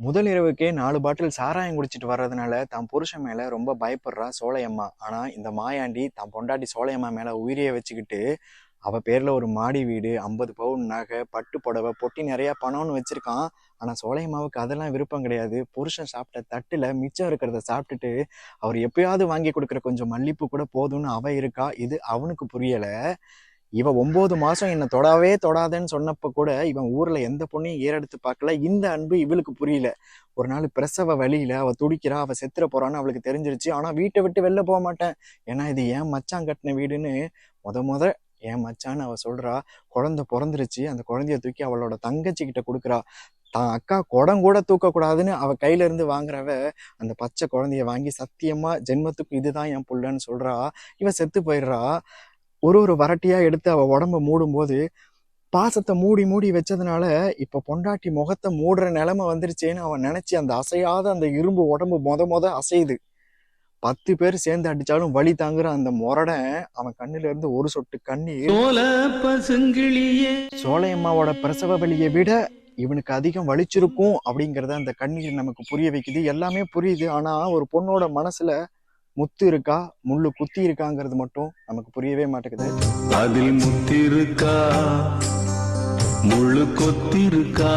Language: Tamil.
முதல் இரவுக்கே 4 பாட்டில் சாராயம் குடிச்சிட்டு வர்றதுனால தான் புருஷன் மேல ரொம்ப பயப்படுறா சோலையம்மா. ஆனா இந்த மாயாண்டி தான் பொண்டாட்டி சோலையம்மா மேல உயிரையே வச்சுக்கிட்டு அவ பேர்ல ஒரு மாடி வீடு, 50 பவுன் நகை, பட்டு புடவை, பொட்டி நிறைய பணம்னு வச்சிருக்கான். ஆனா சோலையம்மாவுக்கு அதெல்லாம் விருப்பம் கிடையாது. புருஷன் சாப்பிட்ட தட்டுல மிச்சம் இருக்கிறத சாப்பிட்டுட்டு அவர் எப்பயாவது வாங்கி கொடுக்குற கொஞ்சம் மல்லிப்பூ கூட போதும்னு அவ இருக்கா. இது அவனுக்கு புரியல. இவ 9 மாசம் என்ன தொடாவே தொடாதேன்னு சொன்னப்ப கூட இவன் ஊர்ல எந்த பொண்ணையும் ஏறெடுத்து பார்க்கல. இந்த அன்பு இவளுக்கு புரியல. ஒரு நாள் பிரசவ வழியில அவ துடிக்கிறா, அவ செத்துற போறான்னு அவளுக்கு தெரிஞ்சிருச்சு. ஆனா வீட்டை விட்டு வெளில போக மாட்டேன், ஏன்னா இது ஏன் மச்சான் கட்டின வீடுன்னு முத என் மச்சான்னு அவ சொல்றா. குழந்தை பிறந்துருச்சு. அந்த குழந்தைய தூக்கி அவளோட தங்கச்சி கிட்ட கொடுக்குறா. தான் அக்கா குடம் கூட தூக்கக்கூடாதுன்னு அவ கையில இருந்து வாங்குறவ அந்த பச்சை குழந்தைய வாங்கி சத்தியமா ஜென்மத்துக்கு இதுதான் என் புள்ளன்னு சொல்றா. இவ செத்து போயிடுறா. ஒரு வரட்டியா எடுத்து அவ உடம்ப மூடும் போது பாசத்தை மூடி மூடி வச்சதுனால இப்ப பொண்டாட்டி முகத்தை மூடுற நிலைமை வந்துருச்சேன்னு அவன் நினைச்சு அந்த அசையாத அந்த இரும்பு உடம்பு மொத அசையுது. 10 பேர் சேர்ந்து அடிச்சாலும் வலி தாங்குற அந்த முரடன் அவன் கண்ணுல இருந்து ஒரு சொட்டு கண்ணீர் சோலையம்மாவோட பிரசவ வலியை விட இவனுக்கு அதிகம் வலிச்சிருக்கும் அப்படிங்கறத அந்த கண்ணீர் நமக்கு புரிய வைக்குது. எல்லாமே புரியுது. ஆனா ஒரு பொண்ணோட மனசுல முத்து இருக்கா, முள்ளு குத்தி இருக்காங்கிறது மட்டும் நமக்கு புரியவே மாட்டேங்குது. அதில் முத்து இருக்கா, முள்ளு கொத்தி இருக்கா.